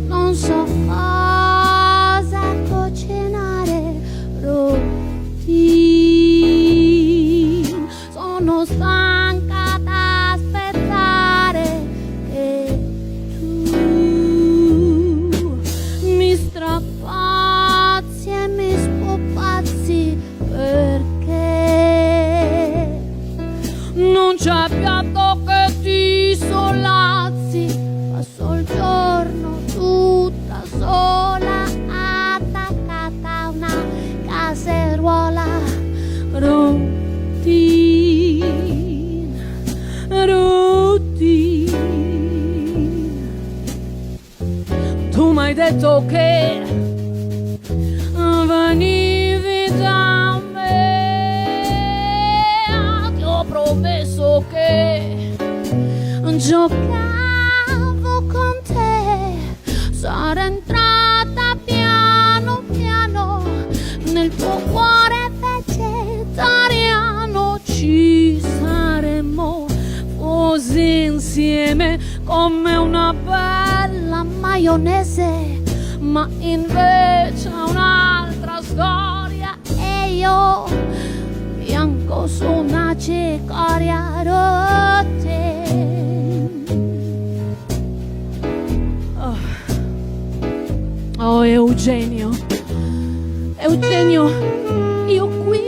Non so cosa cucinare, routine. Sono stanca d'aspettare che tu mi strapazzi e mi spopazzi, perché non c'è piatto che ti sollazzi. Passo il giorno tutta sola, attaccata a una caseruola. Routine, routine. Tu mi hai detto che venivi da me, ti ho promesso che giocavo con te, sarò entrata piano piano nel tuo cuore vegetariano, ci saremmo così insieme come una bella maionese, ma invece è un'altra storia e io bianco su una cicoria rotte. Oh Eugenio, Eugenio, io qui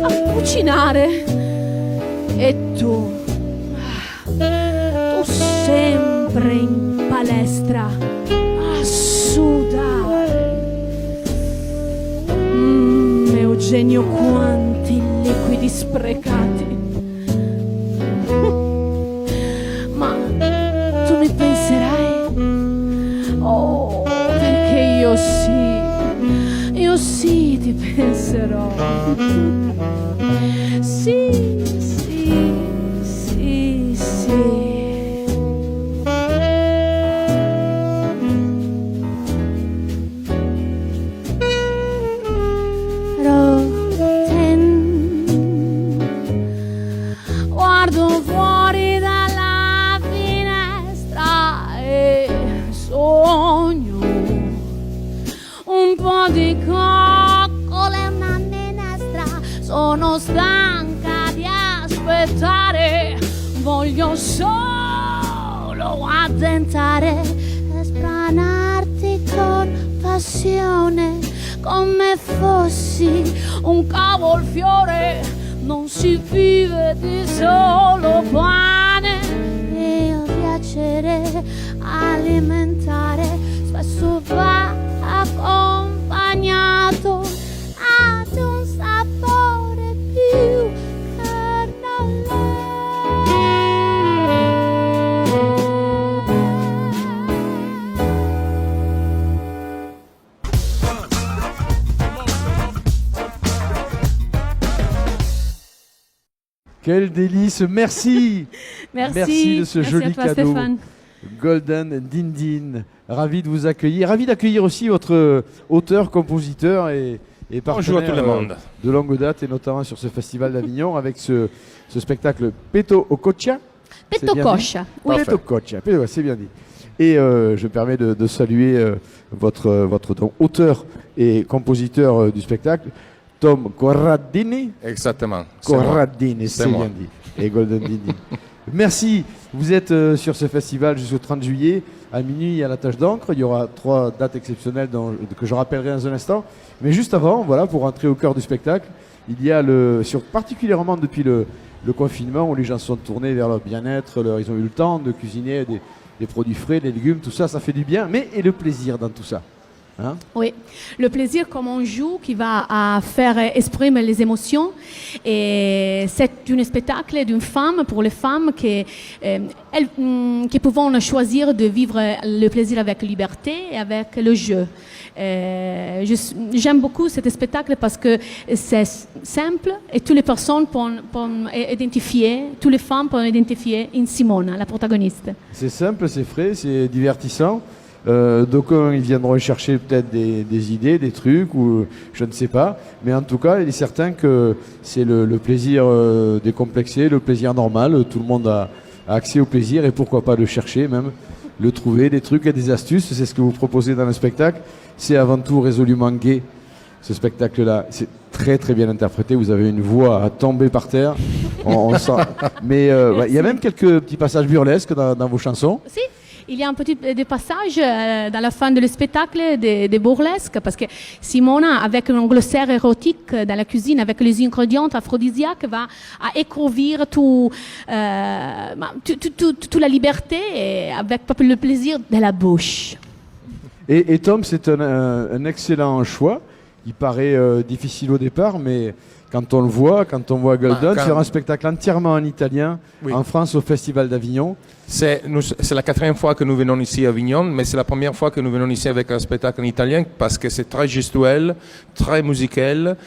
a cucinare e tu sempre in palestra a sudare. Eugenio, quanti liquidi sprecati. Ma tu mi penserai, oh, perché io sì ti penserò. Sì, sì, sì, sì. Guardo fuori dalla finestra e sogno un po' di coccole e una minestra. Sono stanca di aspettare, voglio solo addentare e spranarti con passione, come fossi un cavolfiore. Non si vive di solo pane e il piacere alimentare spesso va accompagnato ad un sapore più Quel délice, merci. Merci de ce joli à toi, cadeau. Stéphane. Golden Dindin, ravi de vous accueillir. Ravi d'accueillir aussi votre auteur, compositeur et Bonjour à partenaire tout le monde. de longue date, et notamment sur ce festival d'Avignon avec ce spectacle Peto Ococha. Petto Coscia. Oui. Peto Ococha, c'est bien dit. Et je me permets de saluer votre donc, auteur et compositeur du spectacle, Tom Corradini. Exactement. c'est moi. Corradini, c'est moi. bien dit. Et Golden Dindin. Merci. Vous êtes sur ce festival jusqu'au 30 juillet. À minuit, à la Tâche d'encre. Il y aura 3 dates exceptionnelles que je rappellerai dans un instant. Mais juste avant, voilà, pour entrer au cœur du spectacle, il y a particulièrement depuis le confinement où les gens sont tournés vers leur bien-être, ils ont eu le temps de cuisiner des produits frais, des légumes, tout ça, ça fait du bien. Mais et le plaisir dans tout ça, hein? Oui, le plaisir comme on joue qui va faire exprimer les émotions. Et c'est un spectacle d'une femme pour les femmes qui pouvons choisir de vivre le plaisir avec liberté et avec le jeu. J'aime beaucoup ce spectacle parce que c'est simple et toutes les personnes peuvent identifier, toutes les femmes peuvent identifier in Simona, la protagoniste. C'est simple, c'est frais, c'est divertissant. D'aucuns, ils viendront chercher peut-être des idées, des trucs, ou je ne sais pas. Mais en tout cas, il est certain que c'est le plaisir décomplexé, le plaisir normal. Tout le monde a accès au plaisir et pourquoi pas le chercher même, le trouver, des trucs et des astuces. C'est ce que vous proposez dans le spectacle. C'est avant tout résolument gai, ce spectacle-là. C'est très très bien interprété. Vous avez une voix à tomber par terre. On sent. Mais il y a même quelques petits passages burlesques dans vos chansons. Si, il y a un petit des passages dans la fin du spectacle des burlesques parce que Simona, avec un glossaire érotique dans la cuisine, avec les ingrédients aphrodisiaques, va à écrouvir toute la liberté et avec le plaisir de la bouche. Et Tom, c'est un excellent choix. Il paraît difficile au départ, mais quand on voit Golden faire un spectacle entièrement en italien, en France au Festival d'Avignon. C'est la 4e fois que nous venons ici à Avignon, mais c'est la première fois que nous venons ici avec un spectacle en italien parce que c'est très gestuel, très musical.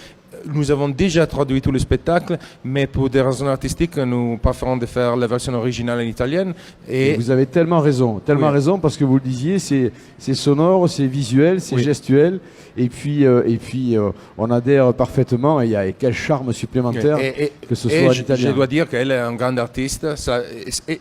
Nous avons déjà traduit tout le spectacle, mais pour des raisons artistiques, nous préférons de faire la version originale en italienne. Et vous avez tellement raison parce que vous le disiez, c'est sonore, c'est visuel, c'est gestuel, et puis on adhère parfaitement. Et quel charme supplémentaire que ce soit en italien. Je dois dire qu'elle est un grand artiste.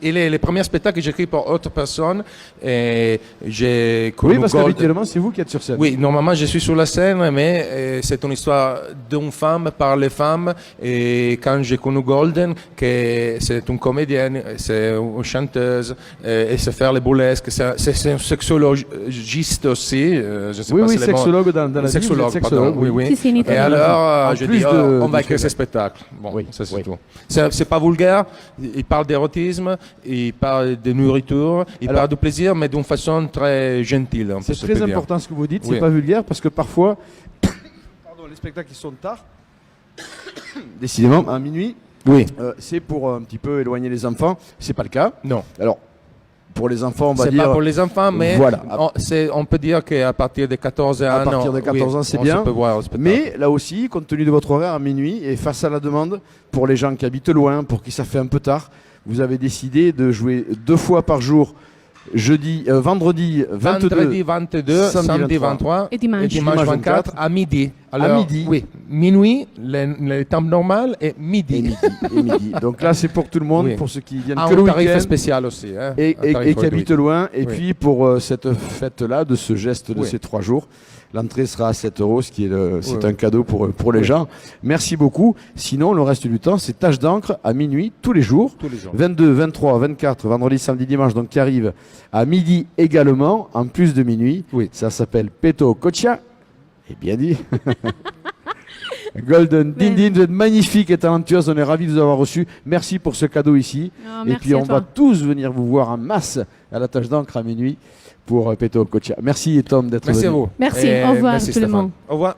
Elle est le premier spectacle que j'écris pour autre personne. Et j'ai connu parce qu'habituellement c'est vous qui êtes sur scène. Oui, normalement je suis sur la scène, mais c'est une histoire d'une femme par les femmes. Et quand j'ai connu Golden, que c'est une comédienne, c'est une chanteuse, et sait faire les burlesques, c'est un sexologiste aussi. Je sais pas si sexologue dans la sexologue, vie. Sexologue, oui. Si, Et alors, je dis, on va écrire ce spectacle. Bon, ça c'est tout. C'est pas vulgaire. Il parle d'érotisme, il parle de nourriture, il parle de plaisir, mais d'une façon très gentille. C'est très important ce que vous dites. C'est pas vulgaire parce que parfois, les spectacles qui sont tard, décidément à minuit. C'est pour un petit peu éloigner les enfants. C'est pas le cas. Non. Alors. Pour les enfants, on va dire. C'est pas pour les enfants, mais voilà. On peut dire qu'à partir de 14 ans, à partir de 14 ans, c'est bien. Peut voir mais là aussi, compte tenu de votre horaire à minuit et face à la demande, pour les gens qui habitent loin, pour qui ça fait un peu tard, vous avez décidé de jouer 2 fois par jour. Vendredi 22, samedi 23 et dimanche 24 à midi. Alors, à midi. Oui, minuit, le temps normal est midi. Et midi. Donc là, c'est pour tout le monde, pour ceux qui viennent que le le tarif week-end. spécial aussi. Et qui habitent loin. Et puis pour cette fête-là, de ce geste de ces 3 jours, l'entrée sera à 7 €, ce qui est c'est un cadeau pour les gens. Merci beaucoup. Sinon, le reste du temps, c'est Tache d'encre à minuit, tous les jours. 22, 23, 24, vendredi, samedi, dimanche, donc qui arrive à midi également, en plus de minuit. Ça s'appelle Peto Coccia. Et bien dit. Golden Dindin, vous êtes magnifique et talentueuse. On est ravis de vous avoir reçu. Merci pour ce cadeau ici. Et puis on va tous venir vous voir en masse à la Tache d'encre à minuit pour Peto Coccia. Merci Tom d'être venu. Merci à vous. Merci. Au revoir tout le monde. Au revoir.